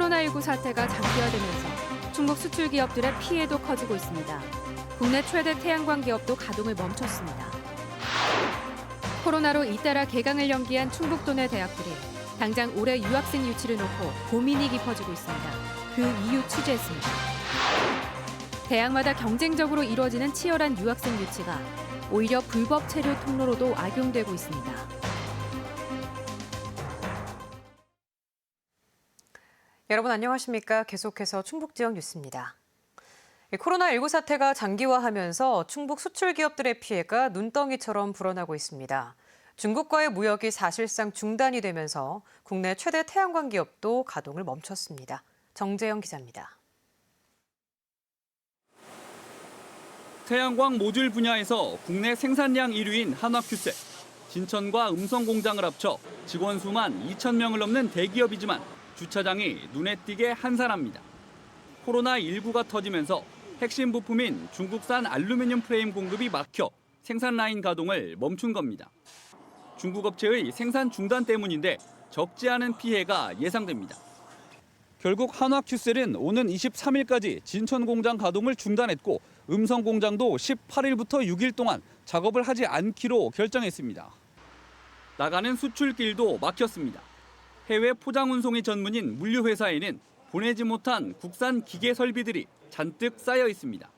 코로나19 사태가 장기화되면서 중국 수출 기업들의 피해도 커지고 있습니다. 국내 최대 태양광 기업도 가동을 멈췄습니다. 코로나로 잇따라 개강을 연기한 충북도 내 대학들이 당장 올해 유학생 유치를 놓고 고민이 깊어지고 있습니다. 그 이유 취재했습니다. 대학마다 경쟁적으로 이루어지는 치열한 유학생 유치가 오히려 불법 체류 통로로도 악용되고 있습니다. 여러분 안녕하십니까? 계속해서 충북 지역 뉴스입니다. 코로나19 사태가 장기화하면서 충북 수출 기업들의 피해가 눈덩이처럼 불어나고 있습니다. 중국과의 무역이 사실상 중단이 되면서 국내 최대 태양광 기업도 가동을 멈췄습니다. 정재영 기자입니다. 태양광 모듈 분야에서 국내 생산량 1위인 한화큐셀. 진천과 음성 공장을 합쳐 직원 수만 2,000명을 넘는 대기업이지만 주차장이 눈에 띄게 한산합니다. 코로나19가 터지면서 핵심 부품인 중국산 알루미늄 프레임 공급이 막혀 생산 라인 가동을 멈춘 겁니다. 중국 업체의 생산 중단 때문인데 적지 않은 피해가 예상됩니다. 결국 한화큐셀은 오는 23일까지 진천 공장 가동을 중단했고 음성 공장도 18일부터 6일 동안 작업을 하지 않기로 결정했습니다. 나가는 수출길도 막혔습니다. 해외 포장 운송이 전문인 물류회사에는 보내지 못한 국산 기계 설비들이 잔뜩 쌓여 있습니다.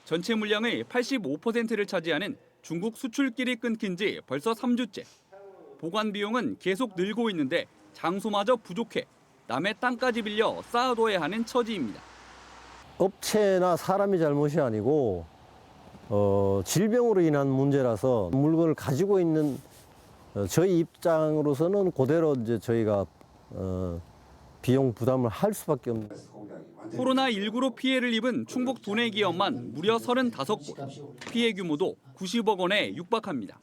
전체 물량의 85%를 차지하는 중국 수출길이 끊긴 지 벌써 3주째. 보관 비용은 계속 늘고 있는데 장소마저 부족해 남의 땅까지 빌려 쌓아둬야 하는 처지입니다. 업체나 사람이 잘못이 아니고 질병으로 인한 문제라서 물건을 가지고 있는 저희 입장으로서는 그대로 이제 저희가 비용 부담을 할 수밖에 없는. 코로나19로 피해를 입은 충북 도내 기업만 무려 35곳, 피해 규모도 90억 원에 육박합니다.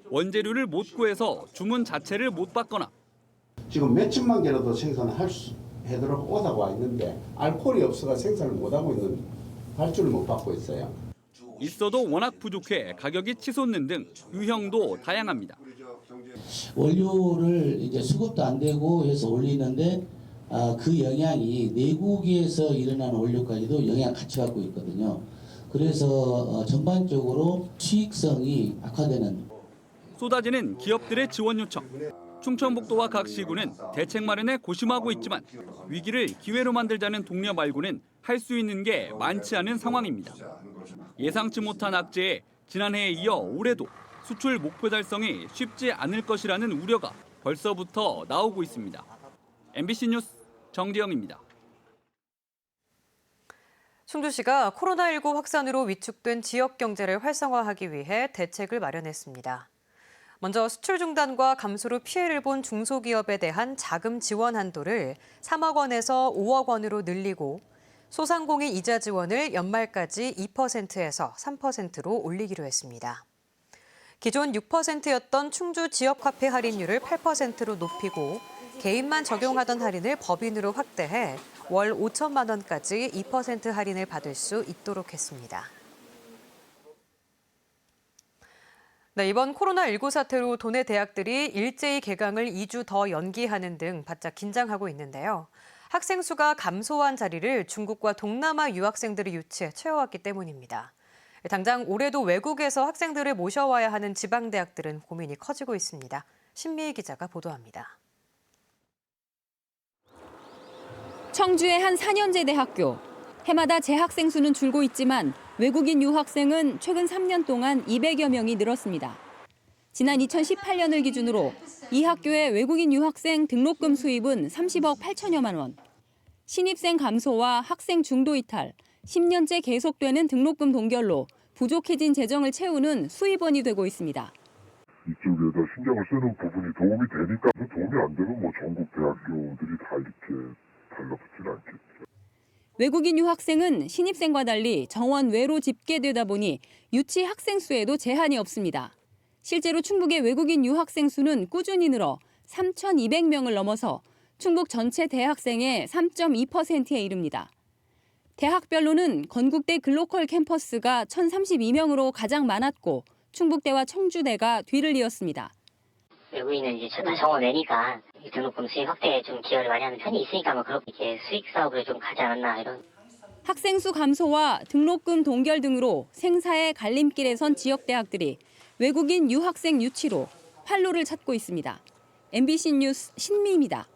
원재료를 못 구해서 주문 자체를 못 받거나 지금 몇천만 개라도 생산을 하도록 오다가 와 있는데 알코올이 없어서 생산을 못하고 있는 발주를 못 받고 있어요. 있어도 워낙 부족해 가격이 치솟는 등 유형도 다양합니다. 원료를 이제 수급도 안 되고 해서 올리는데 그 영향이 내국에서 일어나는 원료까지도 영향 같이 받고 있거든요. 그래서 전반적으로 수익성이 악화되는. 쏟아지는 기업들의 지원 요청. 충청북도와 각 시군은 대책 마련에 고심하고 있지만 위기를 기회로 만들자는 독려 말고는 할 수 있는 게 많지 않은 상황입니다. 예상치 못한 악재에 지난해에 이어 올해도 수출 목표 달성이 쉽지 않을 것이라는 우려가 벌써부터 나오고 있습니다. MBC 뉴스 정재영입니다. 충주시가 코로나19 확산으로 위축된 지역 경제를 활성화하기 위해 대책을 마련했습니다. 먼저 수출 중단과 감소로 피해를 본 중소기업에 대한 자금 지원 한도를 3억 원에서 5억 원으로 늘리고 소상공인 이자 지원을 연말까지 2%에서 3%로 올리기로 했습니다. 기존 6%였던 충주 지역화폐 할인율을 8%로 높이고 개인만 적용하던 할인을 법인으로 확대해 월 5천만 원까지 2% 할인을 받을 수 있도록 했습니다. 네, 이번 코로나19 사태로 도내 대학들이 일제히 개강을 2주 더 연기하는 등 바짝 긴장하고 있는데요. 학생 수가 감소한 자리를 중국과 동남아 유학생들이 유치해 채워왔기 때문입니다. 당장 올해도 외국에서 학생들을 모셔와야 하는 지방대학들은 고민이 커지고 있습니다. 신미희 기자가 보도합니다. 청주의 한 4년제 대학교. 해마다 재학생 수는 줄고 있지만 외국인 유학생은 최근 3년 동안 200여 명이 늘었습니다. 지난 2018년을 기준으로 이 학교의 외국인 유학생 등록금 수입은 30억 8천여만 원. 신입생 감소와 학생 중도 이탈, 10년째 계속되는 등록금 동결로 부족해진 재정을 채우는 수입원이 되고 있습니다. 이쪽에다 신경을 쓰는 부분이 도움이 되니까 도움이 안 되면 뭐 전국 대학교들이 다 이렇게 달라붙진 않겠죠. 외국인 유학생은 신입생과 달리 정원 외로 집계되다 보니 유치 학생 수에도 제한이 없습니다. 실제로 충북의 외국인 유학생 수는 꾸준히 늘어 3,200명을 넘어서 충북 전체 대학생의 3.2%에 이릅니다. 대학별로는 건국대 글로컬 캠퍼스가 1,032명으로 가장 많았고 충북대와 청주대가 뒤를 이었습니다. 외국인은 이제 다시 오내니까 등록금 수익 확대에 좀 기여를 많이 하는 편이 있으니까 뭐 그렇게 이제 수익 사업을 좀 가지 않았나 이런. 학생 수 감소와 등록금 동결 등으로 생사의 갈림길에 선 지역 대학들이 외국인 유학생 유치로 활로를 찾고 있습니다. MBC 뉴스 신미입니다.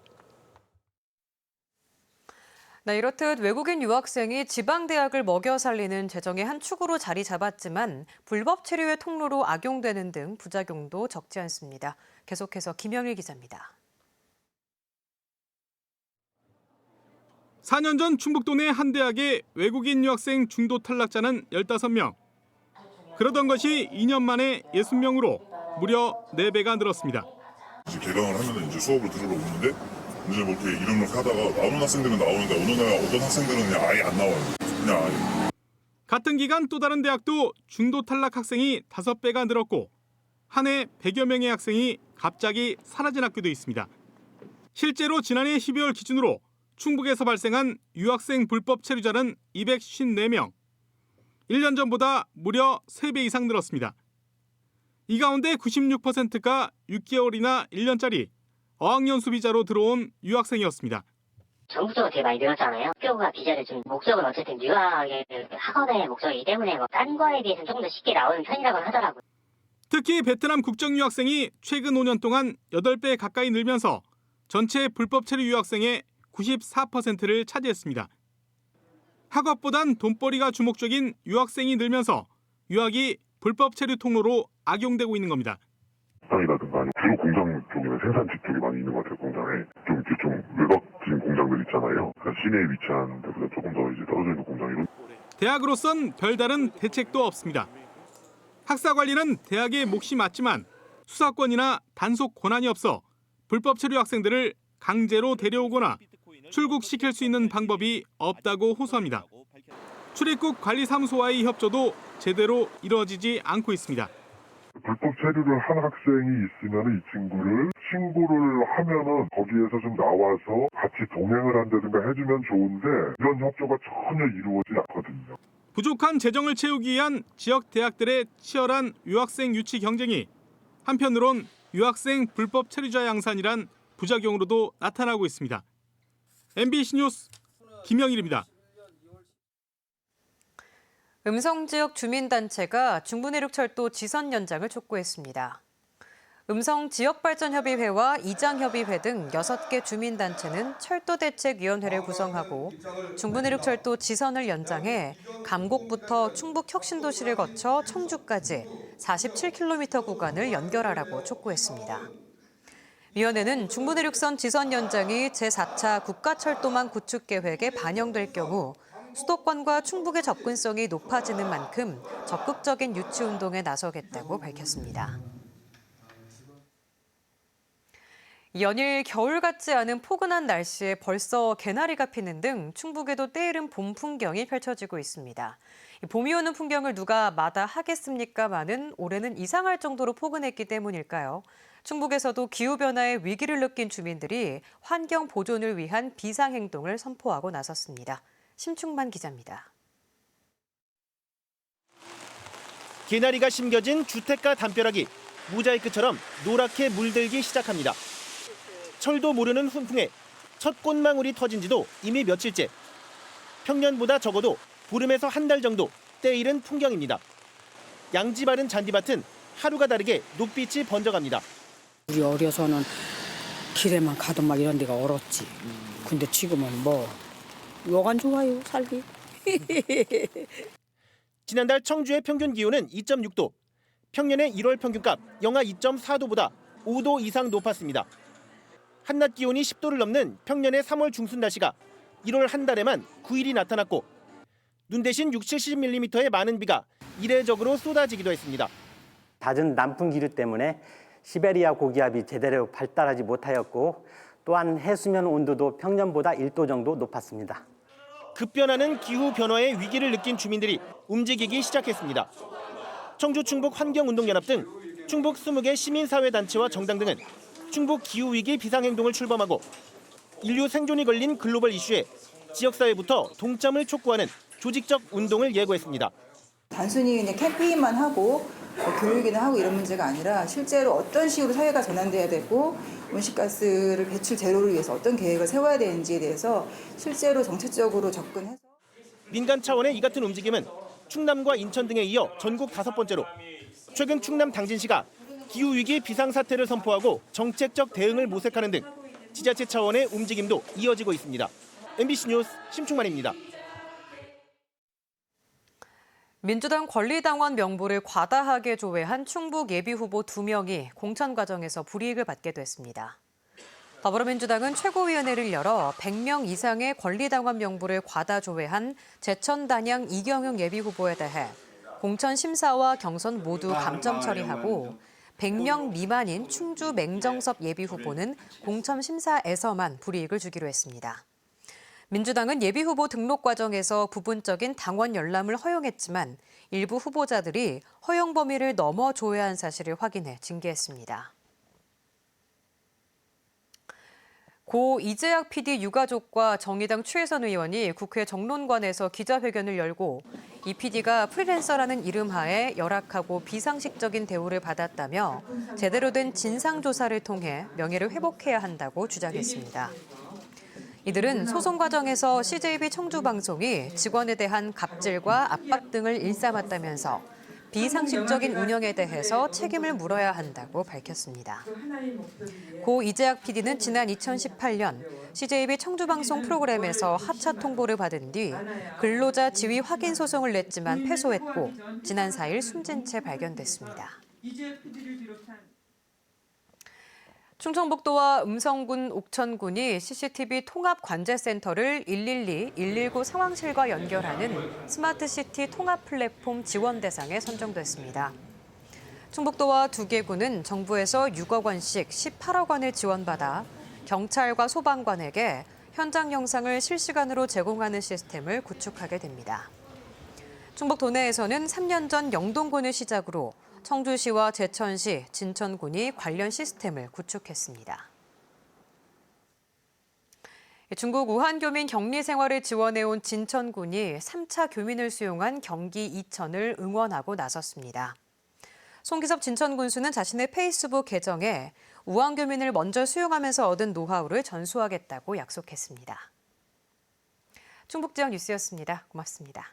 네, 이렇듯 외국인 유학생이 지방대학을 먹여 살리는 재정의 한 축으로 자리 잡았지만 불법 체류의 통로로 악용되는 등 부작용도 적지 않습니다. 계속해서 김영일 기자입니다. 4년 전 충북도 내 한 대학의 외국인 유학생 중도 탈락자는 15명. 그러던 것이 2년 만에 60명으로 무려 4배가 늘었습니다. 개강을 하면 이제 수업을 들으러 오는데 이제 뭐 이렇게 이름을 하다가 나오는 학생들은 나오는데 어느 날 어떤 학생들은 그냥 아예 안 나와요. 그냥 아예. 같은 기간 또 다른 대학도 중도 탈락 학생이 5배가 늘었고 한 해 100여 명의 학생이 갑자기 사라진 학교도 있습니다. 실제로 지난해 12월 기준으로 충북에서 발생한 유학생 불법 체류자는 254명. 1년 전보다 무려 3배 이상 늘었습니다. 이 가운데 96%가 6개월이나 1년짜리 어학연수 비자로 들어온 유학생이었습니다. 전국적으로 되게 많이 늘었잖아요. 학교가 비자를 준 목적은 어쨌든 유학의 학업의 목적이기 때문에 뭐 딴 거에 비해서는 조금 더 쉽게 나오는 편이라고 하더라고요. 특히 베트남 국적 유학생이 최근 5년 동안 8배 가까이 늘면서 전체 불법 체류 유학생의 94%를 차지했습니다. 학업보단 돈벌이가 주목적인 유학생이 늘면서 유학이 불법 체류 통로로 악용되고 있는 겁니다. 식당이라든가 주로 공장 쪽이나 생산지 쪽이 많이 있는 것 같아요. 공장에 좀 이렇게 좀 외곽진 공장들 있잖아요. 그러니까 시내에 위치한 데보다 조금 더 이제 떨어져 있는 공장 이런. 대학으로선 별다른 대책도 없습니다. 학사 관리는 대학의 몫이 맞지만 수사권이나 단속 권한이 없어 불법 체류 학생들을 강제로 데려오거나 출국시킬 수 있는 방법이 없다고 호소합니다. 출입국 관리사무소와의 협조도 제대로 이루어지지 않고 있습니다. 불법 체류를 한 학생이 있으면 이 친구를 신고를 하면은 거기에서 좀 나와서 같이 동행을 한다든가 해주면 좋은데 이런 협조가 전혀 이루어지지 않거든요. 부족한 재정을 채우기 위한 지역 대학들의 치열한 유학생 유치 경쟁이 한편으론 유학생 불법 체류자 양산이란 부작용으로도 나타나고 있습니다. MBC 뉴스 김영일입니다. 음성지역 주민단체가 중부내륙철도 지선 연장을 촉구했습니다. 음성지역발전협의회와 이장협의회 등 6개 주민단체는 철도대책위원회를 구성하고 중부내륙철도 지선을 연장해 감곡부터 충북혁신도시를 거쳐 청주까지 47km 구간을 연결하라고 촉구했습니다. 위원회는 중부내륙선 지선 연장이 제4차 국가철도망 구축 계획에 반영될 경우 수도권과 충북의 접근성이 높아지는 만큼 적극적인 유치 운동에 나서겠다고 밝혔습니다. 연일 겨울 같지 않은 포근한 날씨에 벌써 개나리가 피는 등 충북에도 때이른 봄 풍경이 펼쳐지고 있습니다. 봄이 오는 풍경을 누가 마다하겠습니까마는 올해는 이상할 정도로 포근했기 때문일까요? 충북에서도 기후변화의 위기를 느낀 주민들이 환경 보존을 위한 비상행동을 선포하고 나섰습니다. 심충만 기자입니다. 개나리가 심겨진 주택가 담벼락이 모자이크처럼 노랗게 물들기 시작합니다. 철도 모르는 훈풍에 첫 꽃망울이 터진 지도 이미 며칠째. 평년보다 적어도 보름에서 한 달 정도 때이른 풍경입니다. 양지 바른 잔디밭은 하루가 다르게 녹빛이 번져갑니다. 우리 어려서는 길에만 가도 막 이런 데가 얼었지. 근데 지금은 뭐 여간 좋아요, 살기. 지난달 청주의 평균 기온은 2.6도, 평년의 1월 평균값 영하 2.4도보다 5도 이상 높았습니다. 한낮 기온이 10도를 넘는 평년의 3월 중순 날씨가 1월 한 달에만 9일이 나타났고 눈 대신 60-70mm의 많은 비가 이례적으로 쏟아지기도 했습니다. 잦은 남풍 기류 때문에 시베리아 고기압이 제대로 발달하지 못하였고 또한 해수면 온도도 평년보다 1도 정도 높았습니다. 급변하는 기후 변화의 위기를 느낀 주민들이 움직이기 시작했습니다. 청주 충북 환경운동연합 등 충북 20개 시민사회단체와 정당 등은 충북 기후위기 비상행동을 출범하고 인류 생존이 걸린 글로벌 이슈에 지역사회부터 동참을 촉구하는 조직적 운동을 예고했습니다. 단순히 그냥 캠페인만 하고 교육이나 하고 이런 문제가 아니라 실제로 어떤 식으로 사회가 전환돼야 되고 온실가스를 배출 제로를 위해서 어떤 계획을 세워야 되는지에 대해서 실제로 정책적으로 접근해서 민간 차원의 이 같은 움직임은 충남과 인천 등에 이어 전국 5번째로 최근 충남 당진시가 기후위기 비상사태를 선포하고 정책적 대응을 모색하는 등 지자체 차원의 움직임도 이어지고 있습니다. MBC 뉴스 심충만입니다. 민주당 권리당원 명부를 과다하게 조회한 충북 예비후보 2명이 공천 과정에서 불이익을 받게 됐습니다. 더불어민주당은 최고위원회를 열어 100명 이상의 권리당원 명부를 과다 조회한 제천단양 이경영 예비후보에 대해 공천 심사와 경선 모두 감점 처리하고 100명 미만인 충주 맹정섭 예비후보는 공천 심사에서만 불이익을 주기로 했습니다. 민주당은 예비후보 등록 과정에서 부분적인 당원 열람을 허용했지만 일부 후보자들이 허용 범위를 넘어 조회한 사실을 확인해 징계했습니다. 고 이재학 PD 유가족과 정의당 최혜선 의원이 국회 정론관에서 기자회견을 열고 이 PD가 프리랜서라는 이름 하에 열악하고 비상식적인 대우를 받았다며 제대로 된 진상조사를 통해 명예를 회복해야 한다고 주장했습니다. 이들은 소송 과정에서 CJB 청주방송이 직원에 대한 갑질과 압박 등을 일삼았다면서 비상식적인 운영에 대해서 책임을 물어야 한다고 밝혔습니다. 고 이재학 PD는 지난 2018년 CJB 청주방송 프로그램에서 하차 통보를 받은 뒤 근로자 지위 확인 소송을 냈지만 패소했고 지난 4일 숨진 채 발견됐습니다. 충청북도와 음성군, 옥천군이 CCTV 통합관제센터를 112, 119 상황실과 연결하는 스마트시티 통합 플랫폼 지원 대상에 선정됐습니다. 충북도와 2개 군은 정부에서 6억 원씩 18억 원을 지원받아 경찰과 소방관에게 현장 영상을 실시간으로 제공하는 시스템을 구축하게 됩니다. 충북 도내에서는 3년 전 영동군을 시작으로 청주시와 제천시, 진천군이 관련 시스템을 구축했습니다. 중국 우한 교민 격리 생활을 지원해온 진천군이 3차 교민을 수용한 경기 이천을 응원하고 나섰습니다. 송기섭 진천군수는 자신의 페이스북 계정에 우한 교민을 먼저 수용하면서 얻은 노하우를 전수하겠다고 약속했습니다. 충북지역 뉴스였습니다. 고맙습니다.